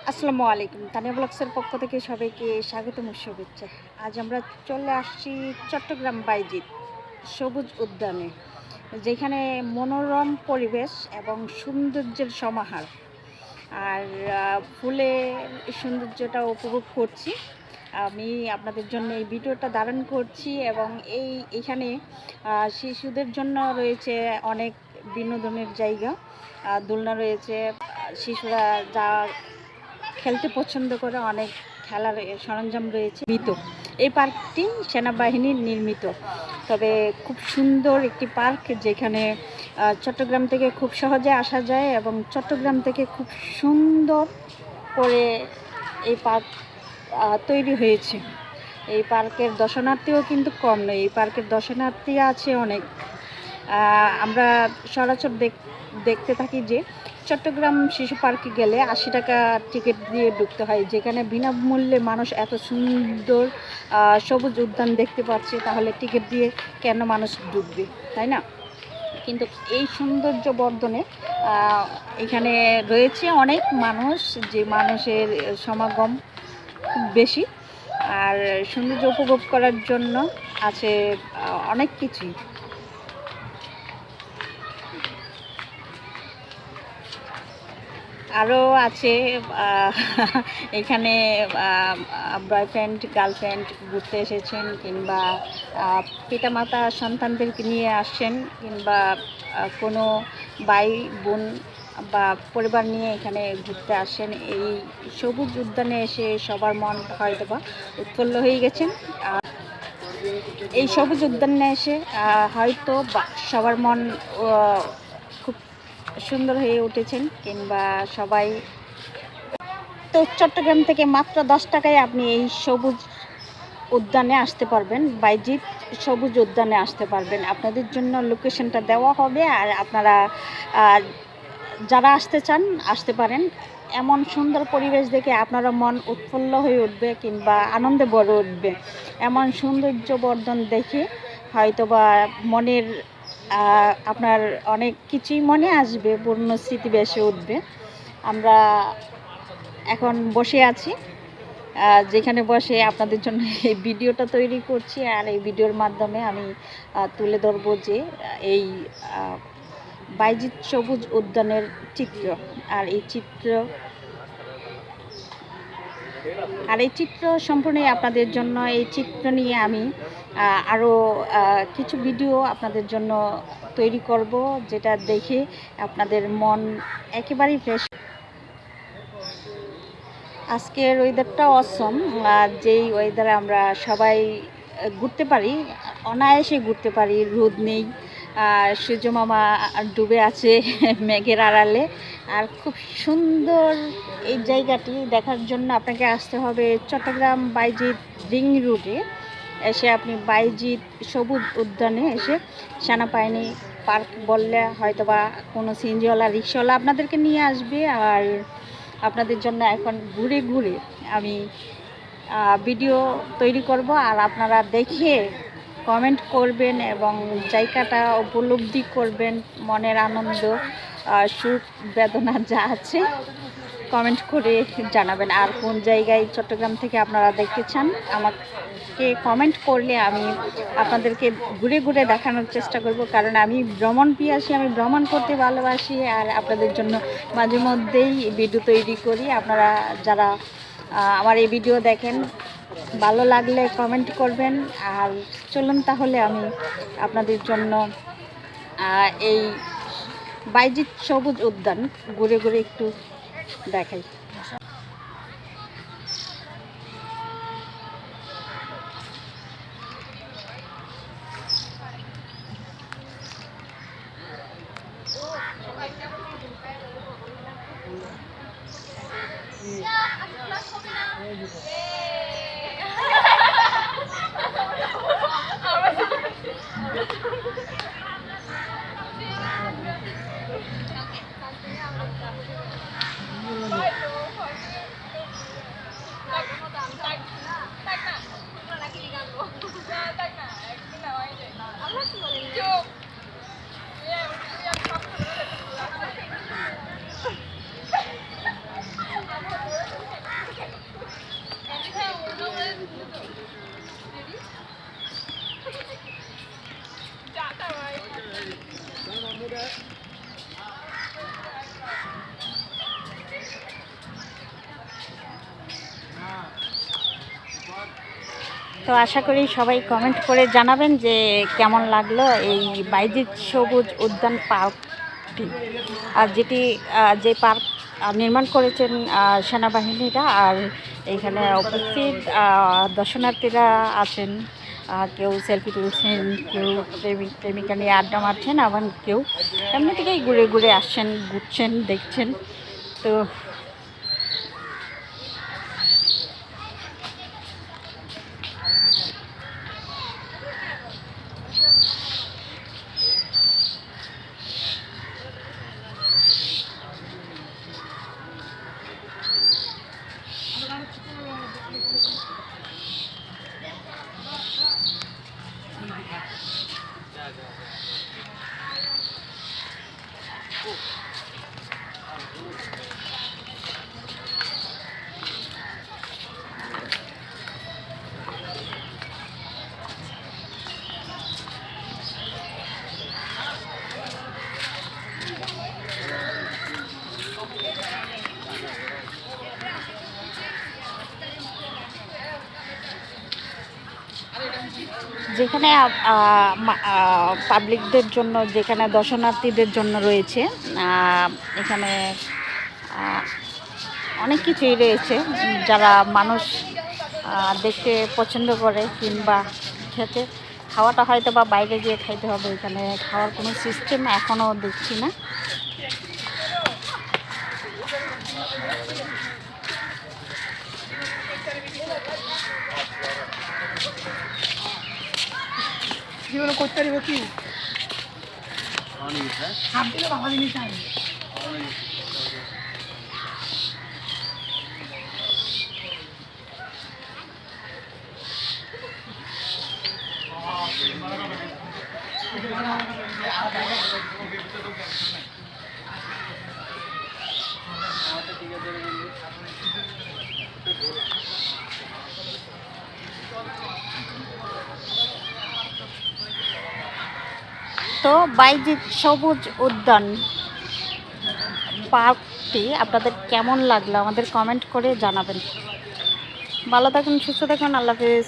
আসসালামু আলাইকুম। তানিয়া ব্লগসের পক্ষ থেকে সবাইকে স্বাগতম ও শুভেচ্ছা। আজ আমরা চলে আসছি চট্টগ্রাম বাইজিৎ সবুজ উদ্যানে, যেখানে মনোরম পরিবেশ এবং সৌন্দর্যের সমাহার। আর ফুলের সৌন্দর্যটা উপভোগ করছি। আমি আপনাদের জন্য এই ভিডিওটা ধারণ করছি এবং এখানে শিশুদের জন্য রয়েছে অনেক বিনোদনের জায়গা, দোলনা রয়েছে। শিশুরা যা খেলতে পছন্দ করে, অনেক খেলার সরঞ্জাম রয়েছে। এই পার্কটি সেনাবাহিনীর নির্মিত, তবে খুব সুন্দর একটি পার্ক, যেখানে চট্টগ্রাম থেকে খুব সহজে আসা যায় এবং চট্টগ্রাম থেকে খুব সুন্দর করে এই পার্ক তৈরি হয়েছে। এই পার্কের দর্শনার্থীও কিন্তু কম নয়, এই পার্কের দর্শনার্থী আছে অনেক। আমরা সচরাচর দেখতে থাকি যে চট্টগ্রাম শিশু পার্কে গেলে 80 টাকা টিকিট দিয়ে ঢুকতে হয়, যেখানে বিনামূল্যে মানুষ এত সুন্দর সবুজ উদ্যান দেখতে পাচ্ছে, তাহলে টিকিট দিয়ে কেন মানুষ ঢুকবে, তাই না? কিন্তু এই সৌন্দর্য বর্ধনে এখানে রয়েছে অনেক মানুষ, যে মানুষের সমাগম খুব বেশি। আর সৌন্দর্য উপভোগ করার জন্য আছে অনেক কিছুই। আরও আছে এখানে বয়ফ্রেন্ড গার্লফ্রেন্ড ঘুরতে এসেছেন, কিংবা পিতামাতা সন্তানদেরকে নিয়ে আসছেন, কিংবা কোনো ভাই বোন বা পরিবার নিয়ে এখানে ঘুরতে আসেন। এই সবুজ উদ্যানে এসে সবার মন হয়তো বা উৎফুল্ল হয়ে গেছেন। এই সবুজ উদ্যানে এসে হয়তো বা সবার মন খুব সুন্দর হয়ে উঠেছেন, কিংবা সবাই তো চট্টগ্রাম থেকে মাত্র 10 টাকায় আপনি এই সবুজ উদ্যানে আসতে পারবেন, বাইজিৎ সবুজ উদ্যানে আসতে পারবেন। আপনাদের জন্য লোকেশনটা দেওয়া হবে, আর আপনারা যারা আসতে চান আসতে পারেন। এমন সুন্দর পরিবেশ দেখে আপনারা মন উৎফুল্ল হয়ে উঠবে, কিংবা আনন্দে ভরে উঠবে। এমন সৌন্দর্য বর্ধন দেখে হয়তোবা মনের আপনার অনেক কিছুই মনে আসবে, পুরনো স্মৃতি ভেসে উঠবে। আমরা এখন বসে আছি, যেখানে বসে আপনাদের জন্য এই ভিডিওটা তৈরি করছি, আর এই ভিডিওর মাধ্যমে আমি তুলে ধরবো যে এই বাইজিৎ সবুজ উদ্যানের চিত্র। আর এই চিত্র সম্পূর্ণই আপনাদের জন্য। এই চিত্র নিয়ে আমি আরও কিছু ভিডিও আপনাদের জন্য তৈরি করব, যেটা দেখে আপনাদের মন একেবারেই ফ্রেশ। আজকের ওয়েদারটা অসম, যেই ওয়েদারে আমরা সবাই ঘুরতে পারি, অনায়াসে ঘুরতে পারি। রোদ নেই, সূর্য মামা ডুবে আছে মেঘের আড়ালে। আর খুব সুন্দর এই জায়গাটি দেখার জন্য আপনাকে আসতে হবে চট্টগ্রাম বাইজিৎ রিং রোডে। এসে আপনি বাইজিৎ সবুজ উদ্যানে এসে সেনাবাহিনী পার্ক বললে হয়তোবা কোনো সিএনজিওয়ালা রিক্সাওয়ালা আপনাদেরকে নিয়ে আসবে। আর আপনাদের জন্য এখন ঘুরে ঘুরে আমি ভিডিও তৈরি করব, আর আপনারা দেখে কমেন্ট করবেন এবং জায়গাটা উপলব্ধি করবেন। মনের আনন্দ, সুখ, বেদনা যা আছে কমেন্ট করে জানাবেন। আর কোন জায়গায় চট্টগ্রাম থেকে আপনারা দেখতে চান আমাকে কমেন্ট করলে আমি আপনাদেরকে ঘুরে ঘুরে দেখানোর চেষ্টা করব, কারণ আমি ভ্রমণ পিয়াসী, আমি ভ্রমণ করতে ভালোবাসি। আর আপনাদের জন্য মাঝে মধ্যেই ভিডিও তৈরি করি। আপনারা যারা আমার এই ভিডিও দেখেন, ভালো লাগলে কমেন্ট করবেন। আর চলুন তাহলে আমি আপনাদের জন্য এই বাইজিৎ সবুজ উদ্যান ঘুরে ঘুরে একটু দেখাই। তো আশা করি সবাই কমেন্ট করে জানাবেন যে কেমন লাগলো এই বাইজিৎ সবুজ উদ্যান পার্কটি, আর যে পার্ক নির্মাণ করেছেন সেনাবাহিনীরা। আর এখানে উপস্থিত দর্শনার্থীরা আছেন, কেউ সেলফি তুলছেন, কেউ প্রেমিকা নিয়ে আড্ডা মারছেন, আবার কেউ এমনি থেকেই ঘুরে ঘুরে আসছেন, ঘুরছেন, দেখছেন। তো যেখানে পাবলিকদের জন্য, যেখানে দর্শনার্থীদের জন্য রয়েছে, এখানে অনেক কিছুই রয়েছে যারা মানুষ দেখতে পছন্দ করে, কিংবা খেতে খাওয়াটা হয়তো বা বাইরে গিয়ে খাইতে হবে, এখানে খাওয়ার কোনো সিস্টেম এখনও দেখছি না। করতে পারবো কি বাবা জিনিস তো বাইজিৎ সবুজ উদ্যান পার্কটি আপনাদের কেমন লাগলো আমাদের কমেন্ট করে জানাবেন। ভালো থাকুন, সুস্থ থাকুন, আল্লাহ হাফেজ।